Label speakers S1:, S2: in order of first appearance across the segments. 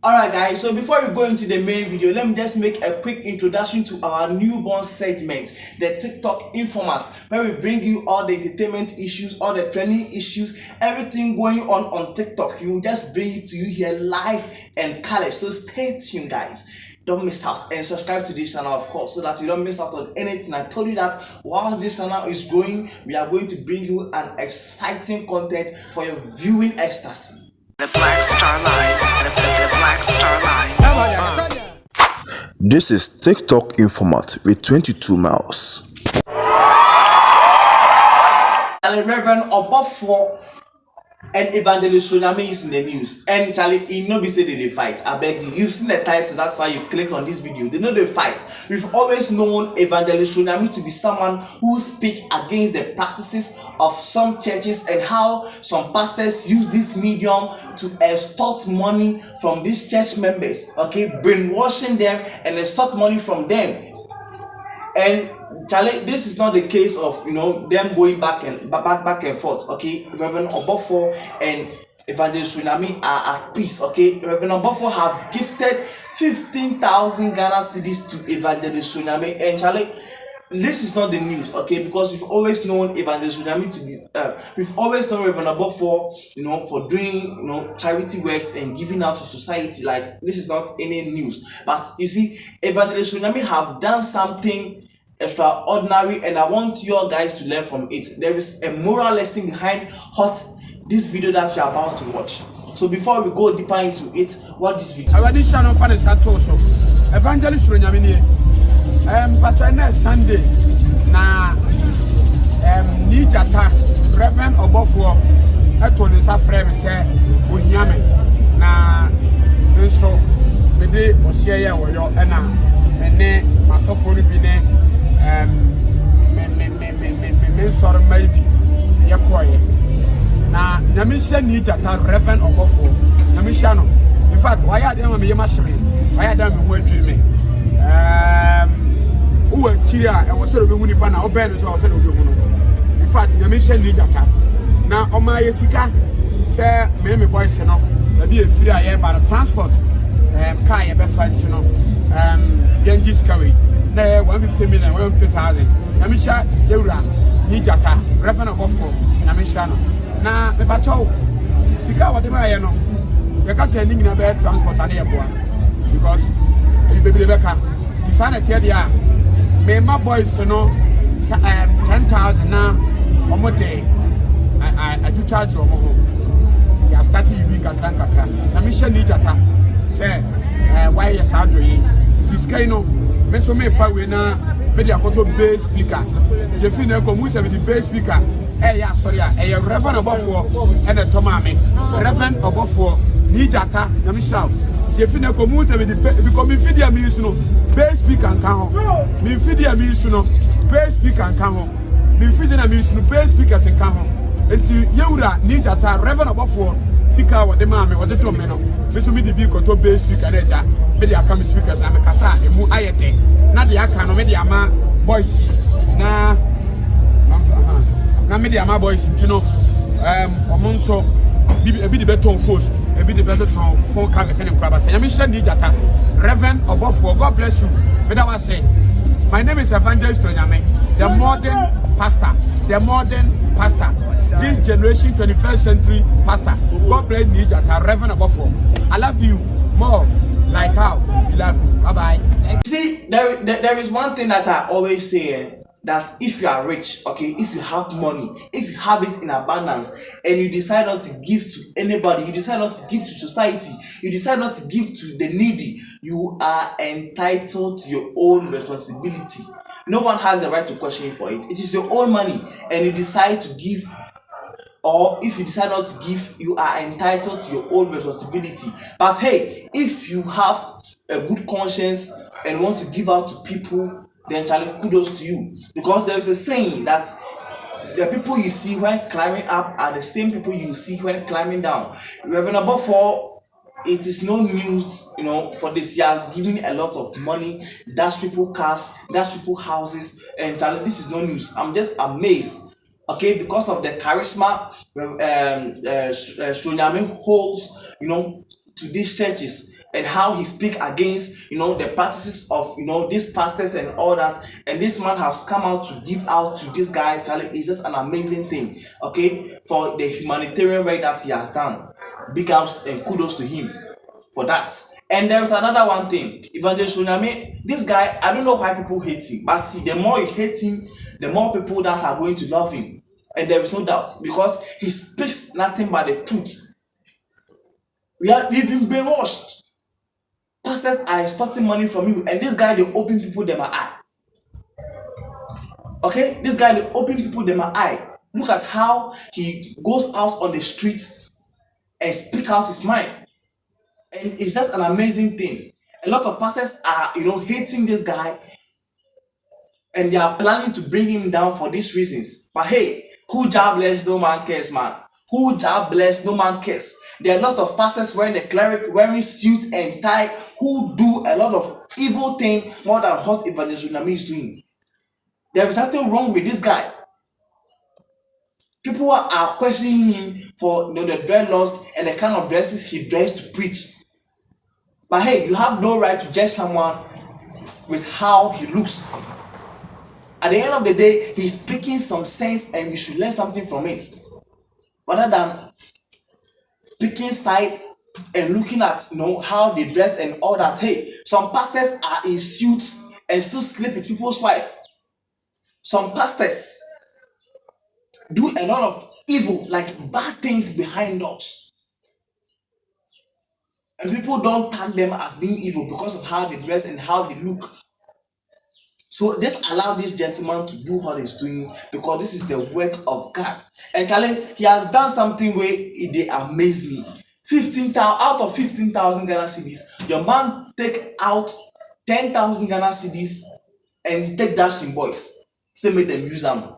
S1: Alright guys, so before we go into the main video, let me just make a quick introduction to our newborn segment, the TikTok Informat, where we bring you all the entertainment issues, all the trending issues, everything going on TikTok. We will just bring it to you here live and color. So stay tuned guys. Don't miss out and subscribe to this channel, of course, so that you don't miss out on anything. I told you that while this channel is growing, we are going to bring you an exciting content for your viewing ecstasy.
S2: The Black Star Line. The Black Star Line.
S3: This is TikTok Informat with 22 miles.
S1: Reverend Obofour and Evangelist Suro Nyame is in the news. And Charlie, you know, be say they fight. I beg you. You've seen the title, that's why you click on this video. They know they fight. We've always known Evangelist Suro Nyame to be someone who speaks against the practices of some churches and how some pastors use this medium to extort money from these church members. Okay, brainwashing them and extort money from them. And Charlie, this is not the case of them going back and forth. Okay, Reverend Obofour and Evangelist Suro Nyame are at peace. Okay, Reverend Obofour have gifted 15,000 Ghana cedis to Evangelist Suro Nyame, and Charlie, this is not the news, okay? Because we've always known Evangelist Suro Nyame to be, we've always known Reverend Obofour, for doing, charity works and giving out to society. Like, this is not any news. But you see, Evangelist Suro Nyame have done something extraordinary, and I want you all guys to learn from it. There is a moral lesson behind this video that we are about to watch. So before we go deeper into it, watch this video.
S4: Evangelist Suro Nyame but Sunday na ni gyata reverend Obofour eto ne sa frɛ me sɛ onyame na nso me de osie ya wo yo na me ne masofo no bi ne me sɔre mai bi ye koye na nyame hye ni gyata reverend Obofour nyame hye no in fact why ya dem me ye ma hyeme why ya dem me ho adwiri me uwe chiria e wosoro be huni pa na oben so wosoro be hunu in fact nyame hye ni gyata na oma yesika se me boys no na bi efiri aye ba transport car ye be fanti no yenji skawe na 150 million 150,000 nyame hye yewura ni gyata reverend Obofour nyame hye no na me ba chow sika wode ma ye no ye ka se ni nyina be transport ane ye boa because e be ka tisana tie dia me my boys no 10,000 na omo day I do charge omo ya start you kakra na me hye ni gyata say why yes adoi diskai no me so me fa we na me dia koto bass speaker jefi na ko mu se be bass speaker ya sorry Reverend Obofour and the tomame Reverend Obofour ni gyata na me shout jefi na ko mu se be because me video me use no bass speaker kan ho me video me use no bass speaker kan ho me video na me use no bass speakers kan ho enti yewura ni gyata Reverend Obofour sika wo de ma me wo de do me no me so me di bi ko to bass speaker na ja me di aka me speakers na me kasa emu ayede na de aka no me di ama boys na me di ama boys ntino omo nso bi di beton force ebi di beton phone camera send private nyame hye ni gyata Reverend Obofour, God bless you. My name is Evangelist Suro Nyame, the modern pastor, this generation 21st century pastor. God bless me, Reverend Obofour. I love you more like how you love me. Bye bye.
S1: See, there is one thing that I always say, that if you are rich, okay, if you have money, if you have it in abundance, and you decide not to give to anybody, you decide not to give to society, you decide not to give to the needy, you are entitled to your own responsibility. No one has the right to question you for it. It is your own money, and you decide to give, or if you decide not to give, you are entitled to your own responsibility. But hey, if you have a good conscience and want to give out to people, then Charlie, kudos to you, because there is a saying that the people you see when climbing up are the same people you see when climbing down. Reverend Obofour, it is no news, for this year, has given a lot of money, dash people cars, dash people houses, and Charlie, this is no news. I'm just amazed, okay, because of the charisma Suro Nyame holds, to these churches. and how he speak against the practices of these pastors and all that. And this man has come out to give out to this guy. Charlie, it's just an amazing thing, okay, for the humanitarian work that he has done. Big ups and kudos to him for that. And there's another one thing, Evangelist Suro Nyame, this guy, I don't know why people hate him, but see, the more you hate him, the more people that are going to love him. And there is no doubt, because he speaks nothing but the truth. We've been brainwashed. Pastors are extorting money from you, and this guy, they open people them eye. Okay, this guy, they open people them eye. Look at how he goes out on the street and speak out his mind. And it's just an amazing thing. A lot of pastors are hating this guy, and they are planning to bring him down for these reasons. But hey, who Jah bless, no man cares, man. Who Jah bless, no man cares. There are lots of pastors wearing the cleric, wearing suit and tie, who do a lot of evil thing more than what Evangelist Suro Nyame is doing. There is nothing wrong with this guy. People are questioning him for the dreadlocks and the kind of dresses he dressed to preach. But hey, you have no right to judge someone with how he looks. At the end of the day, he's speaking some sense, and you should learn something from it, rather than picking side and looking at how they dress and all that. Hey, some pastors are in suits and still sleep with people's wife. Some pastors do a lot of evil, like bad things behind us, and people don't tag them as being evil because of how they dress and how they look. So just allow this gentleman to do what he's doing, because this is the work of God. And Charlie, he has done something where they amaze me. 15,000 out of 15,000 Ghana cedis, your man take out 10,000 Ghana cedis and take that in boys. Still make them use them.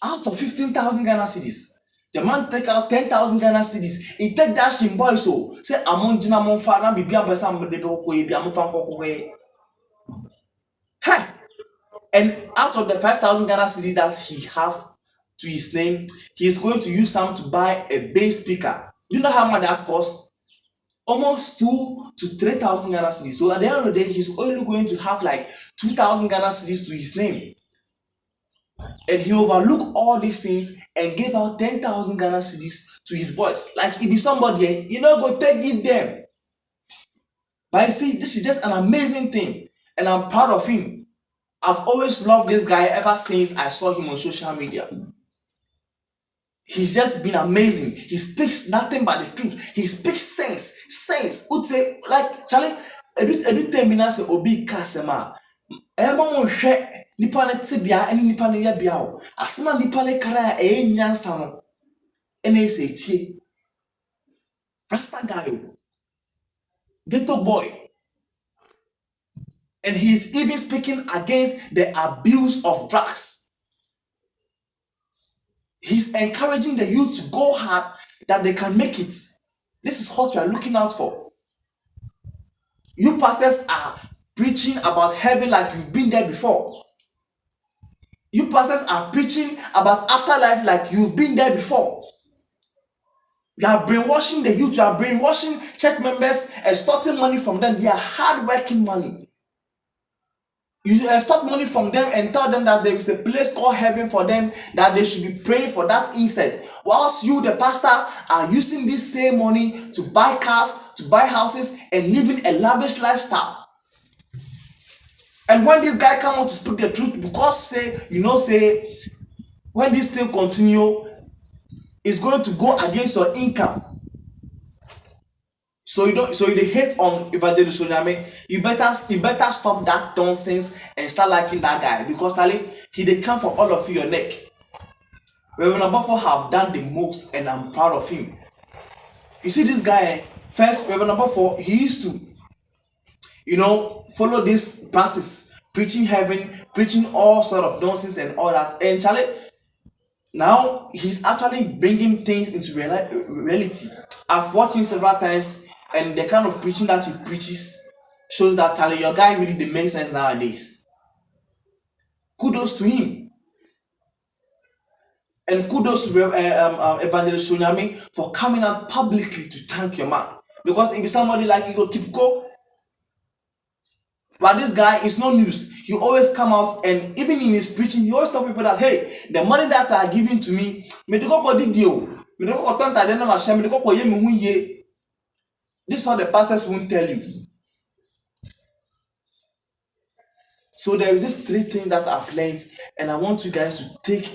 S1: Out of 15,000 Ghana cedis, the man take out 10,000 Ghana cedis. He take that in boys. So say among Jina Monfana be Biambasam de Doko, Biamufan Kokwe. Hey! And out of the 5,000 Ghana cedis that he have to his name, he is going to use some to buy a bass speaker. You know how much that costs? Almost 2,000 to 3,000 Ghana cedis. So at the end of the day, he's only going to have like 2,000 Ghana cedis to his name. And he overlooked all these things and gave out 10,000 Ghana cedis to his boys. Like if be somebody, go give them. But you see, this is just an amazing thing, and I'm proud of him. I've always loved this guy ever since I saw him on social media. He's just been amazing. He speaks nothing but the truth. He speaks sense. Would say like Charlie, every 10 minutes obi kasema. Ema hwe nipa ne tibia ene nipa ne ya bia o. Asema nipa ne kara nyansa no. Ene se tie. Rasta guy. Ghetto boy. And he's even speaking against the abuse of drugs. He's encouraging the youth to go hard that they can make it. This is what we are looking out for. You pastors are preaching about heaven like you've been there before. You pastors are preaching about afterlife like you've been there before. You are brainwashing the youth. You are brainwashing church members, extorting money from them. They are hard-working money. You extort money from them and tell them that there is a place called heaven for them, that they should be praying for that instead. Whilst you, the pastor, are using this same money to buy cars, to buy houses, and living a lavish lifestyle. And when this guy come out to speak the truth, because say when this thing continue, it's going to go against your income. So you hate on Evangelist Suro Nyame. You better stop that nonsense and start liking that guy, because he dey come for all of you your neck. Reverend Obofour have done the most, and I'm proud of him. You see this guy, first Reverend Obofour, he used to follow this practice, preaching heaven, preaching all sort of nonsense and all that. And now he's actually bringing things into reality. I've watched him several times, and the kind of preaching that he preaches shows that your guy really makes sense nowadays. Kudos to him. And kudos to Evangelist Suro Nyame for coming out publicly to thank your man. Because if somebody like you go typical, but this guy is no news. He always come out, and even in his preaching, he always tell people that, hey, the money that are giving to me, this is what the pastors won't tell you. So there is this three things that I've learned, and I want you guys to take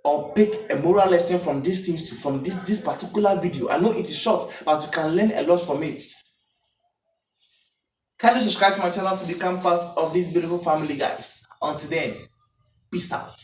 S1: or pick a moral lesson from these things from this particular video. I know it is short, but you can learn a lot from it. Kindly subscribe to my channel to become part of this beautiful family, guys. Until then, peace out.